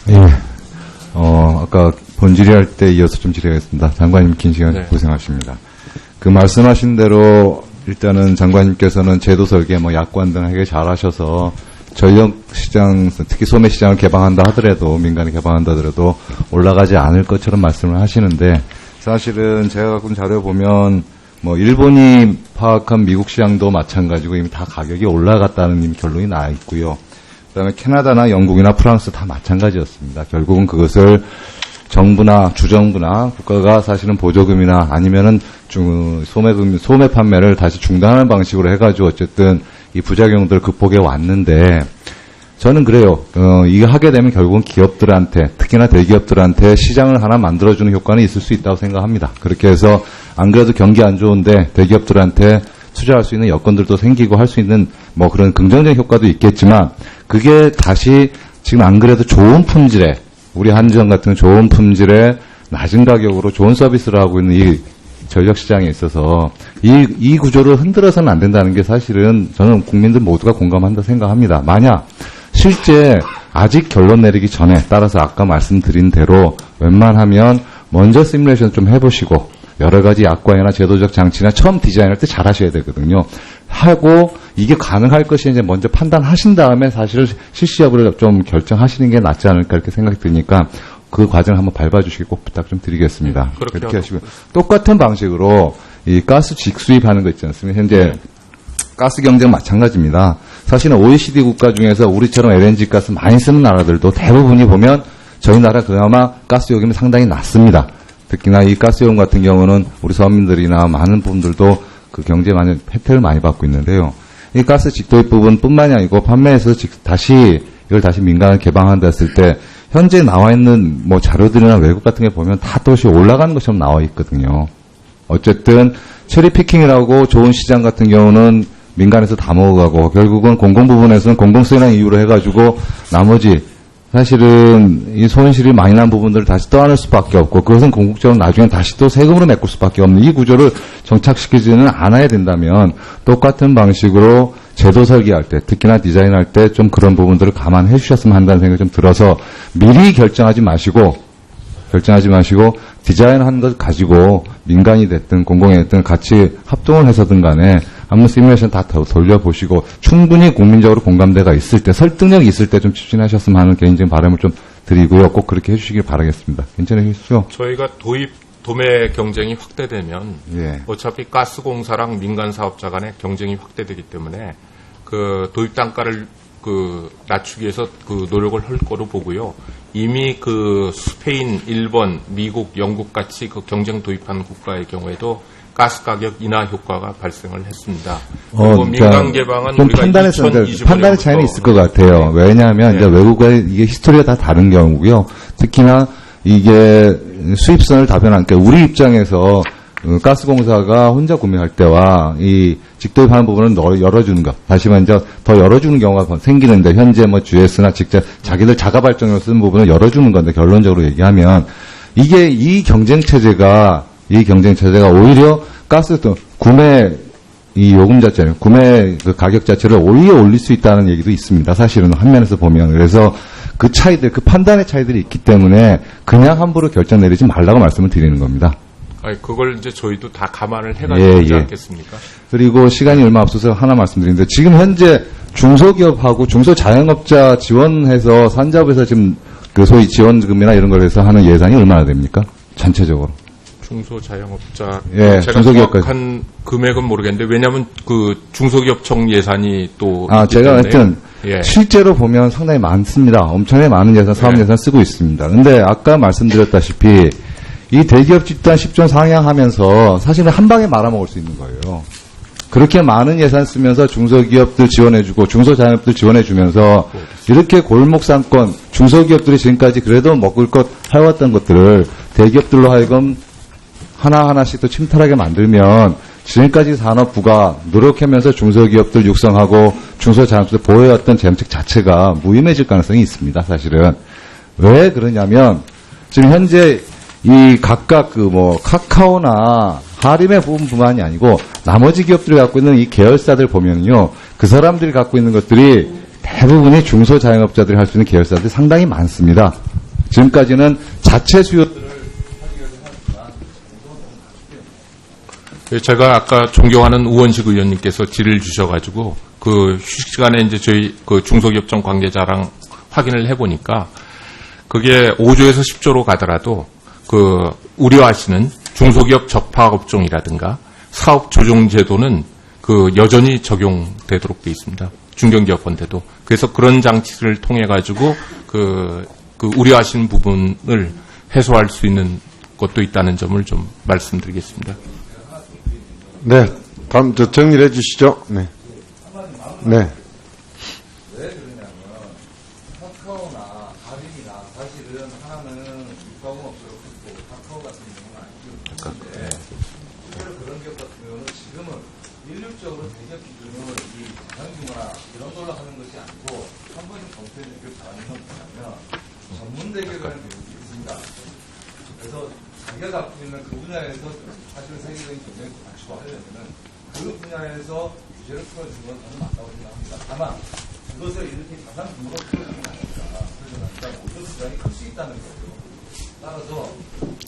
예. 아까 본질의할 때 이어서 좀 질의하겠습니다. 장관님 긴 시간 고생하십니다. 그 말씀하신 대로 일단은 장관님께서는 제도 설계, 약관 등 하게 잘하셔서 전력 시장, 특히 소매 시장을 개방한다 하더라도, 민간에 개방한다 하더라도 올라가지 않을 것처럼 말씀을 하시는데, 사실은 제가 갖고 있는 자료 보면 일본이 파악한 미국 시장도 마찬가지고 이미 다 가격이 올라갔다는 이미 결론이 나 있고요. 그다음에 캐나다나 영국이나 프랑스 다 마찬가지였습니다. 결국은 그것을 정부나 주정부나 국가가 사실은 보조금이나 아니면은 소매 판매를 다시 중단하는 방식으로 해가지고 어쨌든 이 부작용들을 극복해 왔는데, 저는 그래요. 이거 하게 되면 결국은 기업들한테, 특히나 대기업들한테 시장을 하나 만들어주는 효과는 있을 수 있다고 생각합니다. 그렇게 해서 안 그래도 경기 안 좋은데 대기업들한테 투자할 수 있는 여건들도 생기고 할 수 있는 그런 긍정적인 효과도 있겠지만, 그게 다시 지금 안 그래도 좋은 품질의, 우리 한전 같은 좋은 품질의 낮은 가격으로 좋은 서비스를 하고 있는 이 전력 시장에 있어서 이 구조를 흔들어서는 안 된다는 게 사실은 저는 국민들 모두가 공감한다 생각합니다. 만약 실제 아직 결론 내리기 전에, 따라서 아까 말씀드린 대로 웬만하면 먼저 시뮬레이션 좀 해보시고 여러 가지 약관이나 제도적 장치나 처음 디자인할 때 잘 하셔야 되거든요. 하고 이게 가능할 것인지 먼저 판단하신 다음에 사실 실시 여부를 좀 결정하시는 게 낫지 않을까 이렇게 생각이 드니까 그 과정을 한번 밟아주시기 꼭 부탁 좀 드리겠습니다. 그렇게 하시고 똑같은 방식으로 이 가스 직수입하는 거 있지 않습니까? 현재 가스 경쟁 마찬가지입니다. 사실은 OECD 국가 중에서 우리처럼 LNG 가스 많이 쓰는 나라들도 대부분이 보면 저희 나라 그나마 가스 요금이 상당히 낮습니다. 특히나 이 가스요금 같은 경우는 우리 서민들이나 많은 분들도 그 경제 많이 혜택을 많이 받고 있는데요. 이 가스 직도입 부분뿐만이 아니고 판매에서 이걸 다시 민간을 개방한다 했을 때 현재 나와 있는 자료들이나 외국 같은 게 보면 다 또시 올라가는 것처럼 나와 있거든요. 어쨌든 체리 피킹이라고 좋은 시장 같은 경우는 민간에서 다 먹어가고 결국은 공공 부분에서는 공공수혜라는 이유로 해가지고 나머지 사실은 이 손실이 많이 난 부분들을 다시 떠안을 수밖에 없고, 그것은 궁극적으로 나중에 다시 또 세금으로 메꿀 수밖에 없는 이 구조를 정착시키지는 않아야 된다면 똑같은 방식으로 제도 설계할 때, 특히나 디자인할 때 좀 그런 부분들을 감안해 주셨으면 한다는 생각이 좀 들어서 미리 결정하지 마시고 디자인한 것 가지고 민간이 됐든 공공이 됐든 같이 합동을 해서든 간에 한번 시뮬레이션 다 돌려보시고 충분히 국민적으로 공감대가 있을 때, 설득력이 있을 때 좀 추진하셨으면 하는 개인적인 바람을 좀 드리고요. 꼭 그렇게 해주시길 바라겠습니다. 괜찮으시죠? 저희가 도매 경쟁이 확대되면 어차피 가스공사랑 민간 사업자 간의 경쟁이 확대되기 때문에 그 도입 단가를 낮추기 위해서 노력을 할 거로 보고요. 이미 스페인, 일본, 미국, 영국 같이 경쟁 도입한 국가의 경우에도 가스 가격 인하 효과가 발생을 했습니다. 그리고 민간 개방은 좀 우리가 판단의 차이는 있을 것 같아요. 왜냐하면 이제 외국의 이게 히스토리가 다 다른 경우고요. 특히나 이게 수입선을 다변하니까 우리 입장에서 가스공사가 혼자 구매할 때와 이 직도입하는 부분은 열어주는 것, 다시 말해서 더 열어주는 경우가 생기는데, 현재 GS나 직접 자기들 자가 발전으로 쓰는 부분을 열어주는 건데, 결론적으로 얘기하면 이게 이 경쟁 체제가 오히려 가스 구매 이 요금 자체는 구매 가격 자체를 오히려 올릴 수 있다는 얘기도 있습니다. 사실은 한 면에서 보면. 그래서 그 차이들, 판단의 차이들이 있기 때문에 그냥 함부로 결정 내리지 말라고 말씀을 드리는 겁니다. 그걸 이제 저희도 다 감안을 해가지고 하지 않겠습니까? 그리고 시간이 얼마 없어서 하나 말씀드리는데, 지금 현재 중소기업하고 중소자영업자 지원해서 산자부에서 지금 소위 지원금이나 이런 걸 해서 하는 예산이 얼마나 됩니까? 전체적으로. 중소자영업자. 제가 정확한 금액은 모르겠는데, 왜냐하면 중소기업청 예산이 또. 제가 하여튼 실제로 보면 상당히 많습니다. 엄청나게 많은 예산, 사업 예산 쓰고 있습니다. 근데 아까 말씀드렸다시피 이 대기업 집단 10조 상향하면서 사실은 한 방에 말아먹을 수 있는 거예요. 그렇게 많은 예산 쓰면서 중소기업들 지원해주고 중소자영업들 지원해주면서 이렇게 골목상권 중소기업들이 지금까지 그래도 먹을 것 해왔던 것들을 대기업들로 하여금 하나하나씩 또 침탈하게 만들면 지금까지 산업부가 노력하면서 중소기업들 육성하고 중소자영업들 보호해왔던 정책 자체가 무의미해질 가능성이 있습니다. 사실은. 왜 그러냐면 지금 현재 이 각각 카카오나 하림의 부분뿐만이 아니고 나머지 기업들이 갖고 있는 이 계열사들 보면요, 그 사람들이 갖고 있는 것들이 대부분이 중소자영업자들이 할 수 있는 계열사들이 상당히 많습니다. 지금까지는 자체 수요들을 제가 아까 존경하는 우원식 의원님께서 질의를 주셔가지고 그 휴식 시간에 이제 저희 그 중소기업청 관계자랑 확인을 해보니까 그게 5조에서 10조로 가더라도 그 우려하시는 중소기업 적파업종이라든가 사업 조정 제도는 그 여전히 적용되도록 돼 있습니다. 중견기업한테도. 그래서 그런 장치를 통해 가지고 그 우려하시는 부분을 해소할 수 있는 것도 있다는 점을 좀 말씀드리겠습니다. 네, 다음 정리를 해주시죠. 네. 네. 왜 그러냐면 카카오나 가림이나 사실은 하나는 육가공업소로 크고 카카오 같은 경우는 아니죠. 그런데 실제로 그런 기업 같은 경우는 지금은 일률적으로 대기업 기준을 이 자산규모나 이런 걸로 하는 것이 아니고 한 번씩 검토해 주기를 바라는 건 뭐냐면 전문 대기업이라는 개념이 있습니다. 그래서 자기가 갖고 있는 그 분야에서 사실은 세계적인 경쟁을 갖추고 하려면은 그 분야에서 규제를 풀어주는 건 저는 맞다고 생각합니다. 다만 그것을 이렇게 가장 규모로 풀어주는 게 아니라 그러니까 모든 시장이 클 수 있다는 거죠. 따라서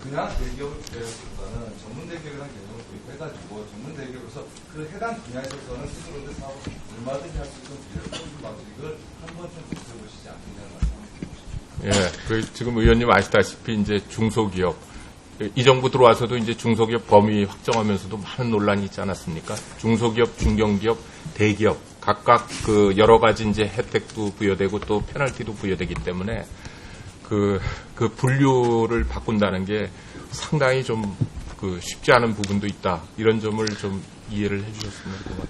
그냥 대기업을 규제하기보다는 전문 대기업이라는 개념을 도입해가지고 전문 대기업에서 그 해당 분야에 있어서는 스스로의 사업을 얼마든지 할 수 있는 규제를 풀어주는 방식을 한 번쯤 고쳐보시지 않겠냐는 말씀을 드리고 싶습니다. 예, 지금 의원님 아시다시피 이제 중소기업 이 정부 들어와서도 이제 중소기업 범위 확정하면서도 많은 논란이 있지 않았습니까? 중소기업, 중견기업, 대기업 각각 그 여러 가지 이제 혜택도 부여되고 또 페널티도 부여되기 때문에 그 분류를 바꾼다는 게 상당히 좀 그 쉽지 않은 부분도 있다. 이런 점을 좀 이해를 해주셨으면 고맙겠습니다.